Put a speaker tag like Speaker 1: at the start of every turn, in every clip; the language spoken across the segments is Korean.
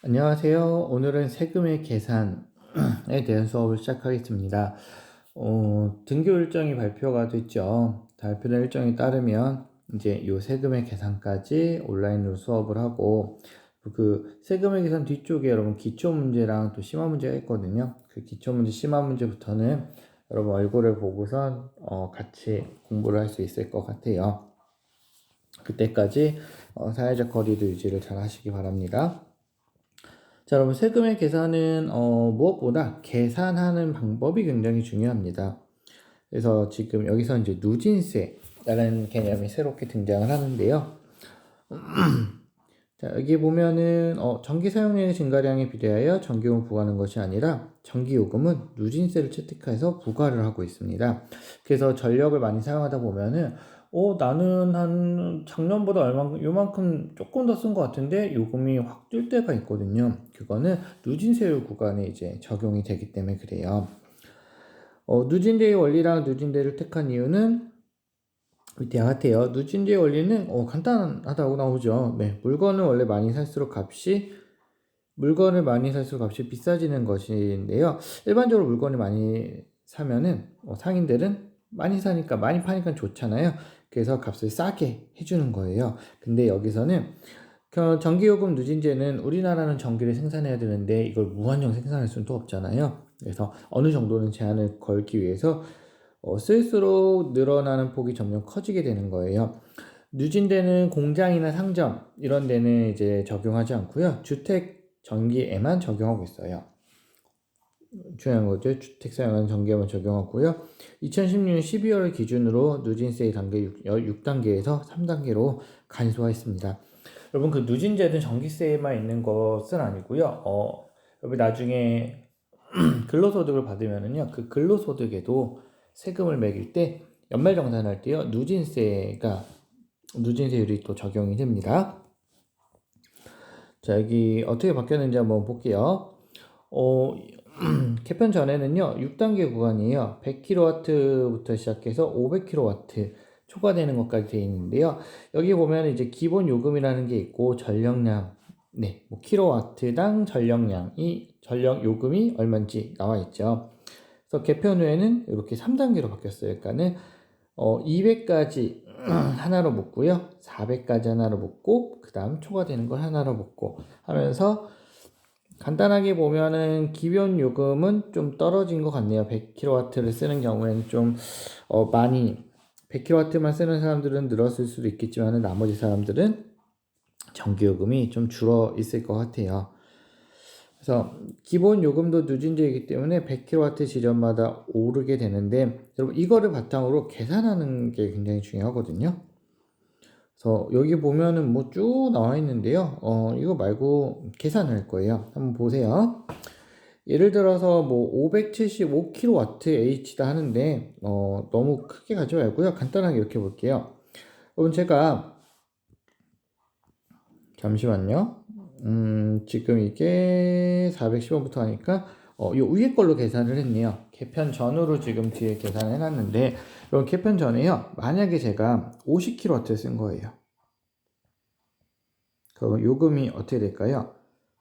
Speaker 1: 안녕하세요. 오늘은 세금의 계산에 대한 수업을 시작하겠습니다. 등교 일정이 발표가 됐죠. 발표된 일정에 따르면 이제 요 세금의 계산까지 온라인으로 수업을 하고, 그 세금의 계산 뒤쪽에 여러분 기초 문제랑 또 심화 문제가 있거든요. 그 기초 문제, 심화 문제부터는 여러분 얼굴을 보고선 같이 공부를 할 수 있을 것 같아요. 그때까지 사회적 거리도 유지를 잘 하시기 바랍니다. 자, 여러분, 세금의 계산은 무엇보다 계산하는 방법이 굉장히 중요합니다. 그래서 지금 여기서 이제 누진세라는 개념이 새롭게 등장을 하는데요. 자, 여기 보면은 전기 사용량의 증가량에 비례하여 전기요금을 부과하는 것이 아니라 전기요금은 누진세를 채택해서 부과를 하고 있습니다. 그래서 전력을 많이 사용하다 보면은 나는 한 작년보다 요만큼 조금 더 쓴 것 같은데 요금이 확 뛸 때가 있거든요. 그거는 누진세율 구간에 이제 적용이 되기 때문에 그래요. 누진제의 원리랑 누진제를 택한 이유는 밑에 같아요. 누진제의 원리는 간단하다고 나오죠. 네, 물건을 많이 살수록 값이 비싸지는 것인데요. 일반적으로 물건을 많이 사면은 상인들은 많이 사니까 많이 파니까 좋잖아요. 그래서 값을 싸게 해주는 거예요. 근데 여기서는 전기요금 누진제는 우리나라는 전기를 생산해야 되는데 이걸 무한정 생산할 수는 또 없잖아요. 그래서 어느 정도는 제한을 걸기 위해서 쓸수록 늘어나는 폭이 점점 커지게 되는 거예요. 누진제는 공장이나 상점 이런 데는 이제 적용하지 않고요. 주택 전기에만 적용하고 있어요. 중요한 거죠. 주택 사용하는 전기에만 적용하고요. 2016년 12월 기준으로 누진세의 단계 6단계에서 3단계로 간소화했습니다. 여러분, 그 누진제는 전기세에만 있는 것은 아니고요. 여러분 나중에 근로소득을 받으면은요, 그 근로소득에도 세금을 매길 때 연말정산할 때요, 누진세율이 또 적용이 됩니다. 자, 여기 어떻게 바뀌었는지 한번 볼게요. 개편 전에는요, 6단계 구간이에요. 100kW부터 시작해서 500kW 초과되는 것까지 되어 있는데요. 여기 보면 이제 기본 요금이라는 게 있고, 전력량, 네, 뭐 킬로와트당 전력 요금이 얼마인지 나와 있죠. 그래서 개편 후에는 이렇게 3단계로 바뀌었어요. 그러니까는 200까지 하나로 묶고요. 400까지 하나로 묶고, 그 다음 초과되는 걸 하나로 묶고 하면서 간단하게 보면은 기본 요금은 좀 떨어진 것 같네요. 100kW를 쓰는 경우에는 좀 많이 100kW만 쓰는 사람들은 늘었을 수도 있겠지만 나머지 사람들은 전기요금이 좀 줄어 있을 것 같아요. 그래서 기본 요금도 누진제이기 때문에 100kW 지점마다 오르게 되는데 여러분 이거를 바탕으로 계산하는 게 굉장히 중요하거든요. 그래서 여기 보면은 뭐 쭉 나와 있는데요. 이거 말고 계산할 거예요. 한번 보세요. 예를 들어서 뭐 575kWh다 하는데 너무 크게 가지 말고요. 간단하게 이렇게 볼게요. 여러분 제가 잠시만요. 지금 이게 410원부터 하니까 요 위에 걸로 계산을 했네요. 개편 전으로 지금 뒤에 계산을 해놨는데 여러분 개편 전에요. 만약에 제가 50kW 쓴 거예요. 그럼 요금이 어떻게 될까요?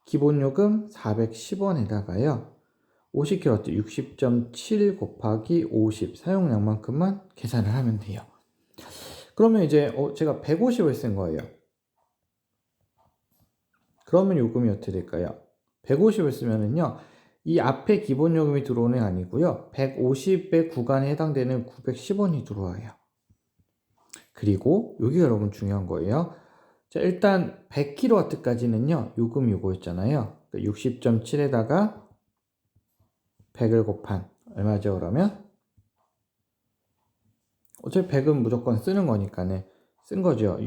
Speaker 1: 기본 요금 410원에다가요. 50kW 60.7 곱하기 50 사용량만큼만 계산을 하면 돼요. 그러면 이제 제가 150을 쓴 거예요. 그러면 요금이 어떻게 될까요? 150을 쓰면은요. 이 앞에 기본 요금이 들어오는 게 아니고요. 150의 구간에 해당되는 910원이 들어와요. 그리고 여기 여러분 중요한 거예요. 자, 일단 100kW까지는요. 요금이 요거였잖아요. 60.7에다가 100을 곱한 얼마죠 그러면? 어차피 100은 무조건 쓰는 거니까는 쓴 거죠.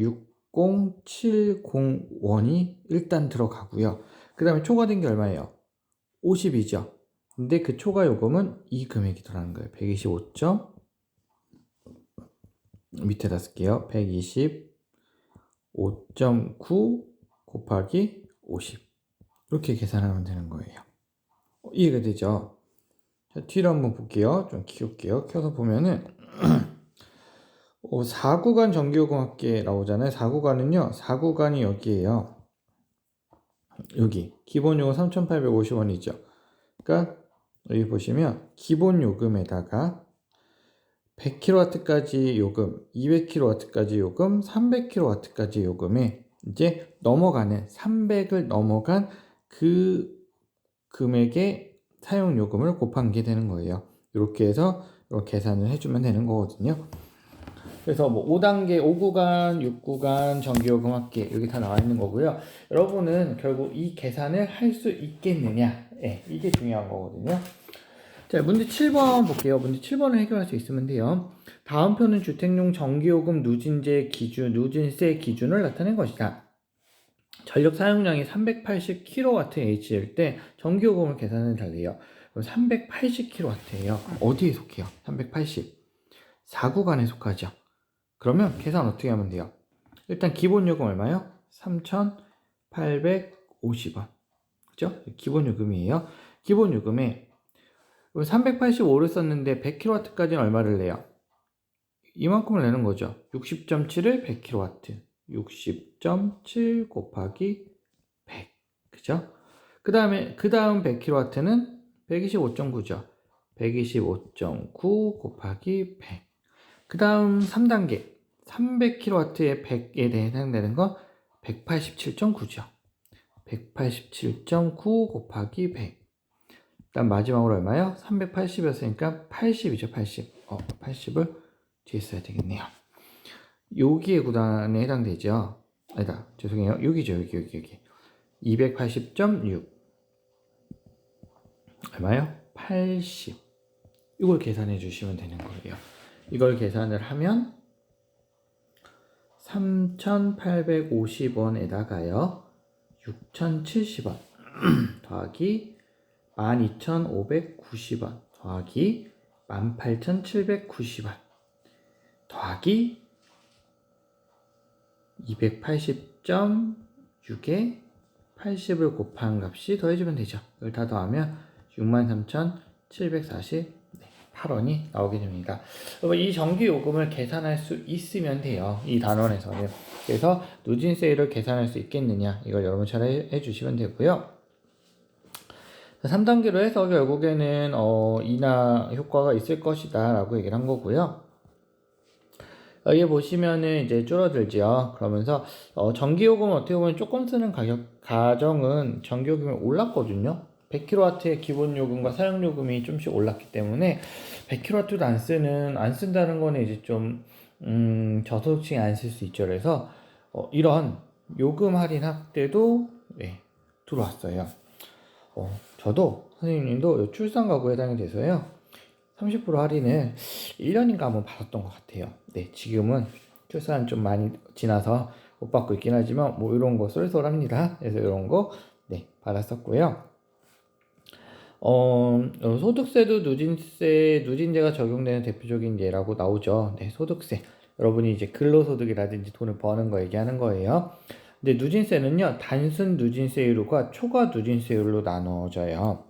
Speaker 1: 60701이 일단 들어가고요. 그 다음에 초과된 게 얼마예요? 50이죠. 근데 그 초과 요금은 이 금액이 들어가는 거예요. 125점 밑에다 쓸게요. 125.9 곱하기 50 이렇게 계산하면 되는 거예요. 이해가 되죠? 자, 뒤로 한번 볼게요. 좀 키울게요. 켜서 보면은 4구간 전기요금 합계 나오잖아요. 4구간은요. 4구간이 여기에요. 여기 기본 요금 3,850원이죠. 그러니까 여기 보시면 기본 요금에다가 100kW까지 요금, 200kW까지 요금, 300kW까지 요금에 이제 넘어가는 300을 넘어간 그 금액의 사용 요금을 곱한 게 되는 거예요. 이렇게 해서 이렇게 계산을 해주면 되는 거거든요. 그래서 뭐 5단계, 5구간, 6구간, 전기요금 합계 여기 다 나와 있는 거고요. 여러분은 결국 이 계산을 할 수 있겠느냐, 이게 중요한 거거든요. 자, 문제 7번 볼게요. 문제 7번을 해결할 수 있으면 돼요. 다음 표는 주택용 전기요금 누진제 기준, 누진세 기준을 나타낸 것이다. 전력 사용량이 380kWh일 때 전기요금을 계산을 달래요. 380kW예요. 어디에 속해요? 380. 4구간에 속하죠. 그러면 계산 어떻게 하면 돼요? 일단 기본 요금 얼마요? 3,850원. 그죠? 기본 요금이에요. 기본 요금에 385를 썼는데 100kW까지는 얼마를 내요? 이만큼을 내는 거죠. 60.7을 100kW. 60.7 곱하기 100. 그죠? 그 다음 100kW는 125.9죠. 125.9 곱하기 100. 그 다음 3단계. 300kW의 100에 해당되는 건 187.9죠. 187.9 곱하기 100. 일단 마지막으로 얼마요? 380이었으니까 80이죠. 80. 80을 뒤에 써야 되겠네요. 여기에 구단에 해당되죠. 아니다. 죄송해요. 여기죠. 여기. 280.6. 얼마요? 80. 이걸 계산해 주시면 되는 거예요. 이걸 계산을 하면 3,850원에다가요. 6,070원 더하기 12,590원 더하기 18,790원 더하기 280.6에 80을 곱한 값이 더해주면 되죠. 이걸 다 더하면 63,748원이 나오게 됩니다. 이 전기 요금을 계산할 수 있으면 돼요. 이 단원에서는. 그래서 누진세율을 계산할 수 있겠느냐, 이걸 여러분 잘 해주시면 되고요. 3단계로 해서 결국에는 인하 효과가 있을 것이다 라고 얘기를 한 거고요. 여기 보시면은 이제 줄어들죠. 그러면서 전기요금은 어떻게 보면 조금 쓰는 가정은 전기요금이 올랐거든요. 100kW의 기본 요금과 사용 요금이 좀씩 올랐기 때문에 100kW도 안 쓴다는 거는 이제 좀 저소득층이 안 쓸 수 있죠. 그래서 이런 요금 할인 확대도 들어왔어요. 저도 선생님도 출산 가구에 해당이 돼서요. 30% 할인을 1년인가 한번 받았던 것 같아요. 네, 지금은 출산 좀 많이 지나서 못 받고 있긴 하지만 뭐 이런 거 쏠쏠합니다. 그래서 이런 거 받았었고요. 소득세도 누진제가 적용되는 대표적인 예라고 나오죠. 네, 소득세. 여러분이 이제 근로소득이라든지 돈을 버는 거 얘기하는 거예요. 근데 누진세는요, 단순 누진세율과 초과 누진세율로 나눠져요.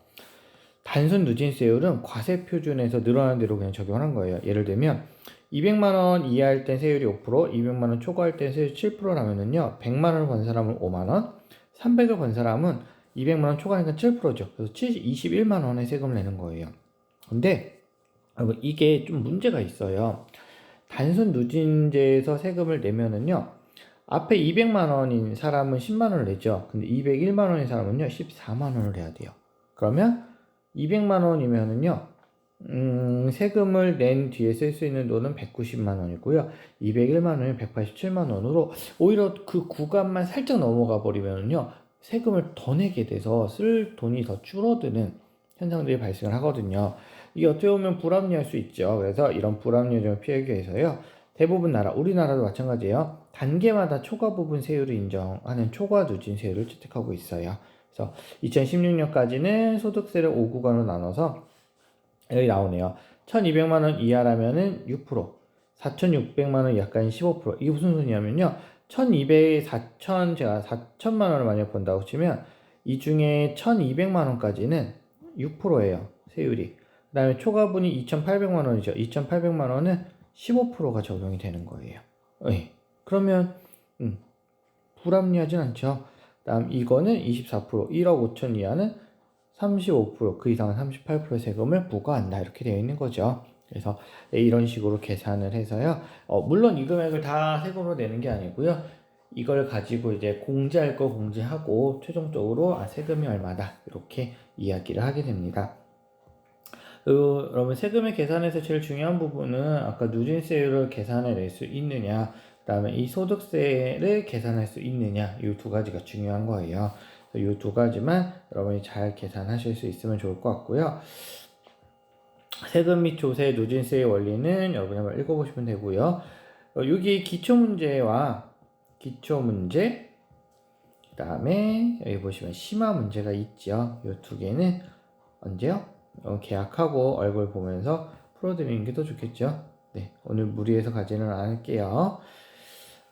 Speaker 1: 단순 누진세율은 과세 표준에서 늘어난 대로 그냥 적용하는 거예요. 예를 들면 200만 원 이하일 땐 세율이 5%, 200만 원 초과할 땐 세율이 7%라면은요. 100만 원을 번 사람은 5만 원, 300을 번 사람은 200만 원 초과하니까 7%죠. 그래서 21만 원의 세금을 내는 거예요. 근데 이게 좀 문제가 있어요. 단순 누진제에서 세금을 내면은요. 앞에 200만 원인 사람은 10만 원을 내죠. 근데 201만 원인 사람은요. 14만 원을 내야 돼요. 그러면 200만 원이면은요, 세금을 낸 뒤에 쓸 수 있는 돈은 190만 원이고요. 201만 원이 187만 원으로 오히려 그 구간만 살짝 넘어가 버리면은요, 세금을 더 내게 돼서 쓸 돈이 더 줄어드는 현상들이 발생을 하거든요. 이게 어떻게 보면 불합리할 수 있죠. 그래서 이런 불합리를 좀 피하기 위해서요. 대부분 나라, 우리나라도 마찬가지예요. 단계마다 초과 부분 세율을 인정하는 초과 누진 세율을 채택하고 있어요. 그래서 2016년까지는 소득세를 5구간으로 나눠서 여기 나오네요. 1200만 원 이하라면은 6%, 4600만 원 이하까지는 15%. 이게 무슨 소리냐면요. 1200에 4천만 원을 만약 번다고 치면 이 중에 1200만 원까지는 6%예요. 세율이. 그 다음에 초과분이 2800만 원이죠. 2800만 원은 15%가 적용이 되는 거예요. 그러면 불합리하진 않죠. 다음 이거는 24%, 1억 5천 이하는 35%, 그 이상은 38% 세금을 부과한다. 이렇게 되어 있는 거죠. 그래서 이런 식으로 계산을 해서요. 물론 이 금액을 다 세금으로 내는 게 아니고요. 이걸 가지고 이제 공제할 거 공제하고 최종적으로 세금이 얼마다 이렇게 이야기를 하게 됩니다. 그러면 세금의 계산에서 제일 중요한 부분은 아까 누진세율을 계산해낼 수 있느냐, 그 다음에 이 소득세를 계산할 수 있느냐, 이 두 가지가 중요한 거예요. 이 두 가지만 여러분이 잘 계산하실 수 있으면 좋을 것 같고요. 세금 및 조세, 누진세의 원리는 여러분이 한번 읽어보시면 되고요. 여기 기초문제와 기초문제, 그 다음에 여기 보시면 심화 문제가 있죠. 이 두 개는 언제요? 계약하고 얼굴 보면서 풀어드리는 게 더 좋겠죠. 네, 오늘 무리해서 가지는 않을게요.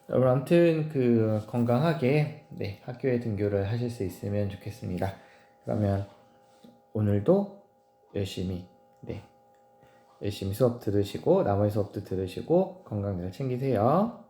Speaker 1: 여러분 아무튼 건강하게 학교에 등교를 하실 수 있으면 좋겠습니다. 그러면 오늘도 열심히 열심히 수업 들으시고 나머지 수업도 들으시고 건강 잘 챙기세요.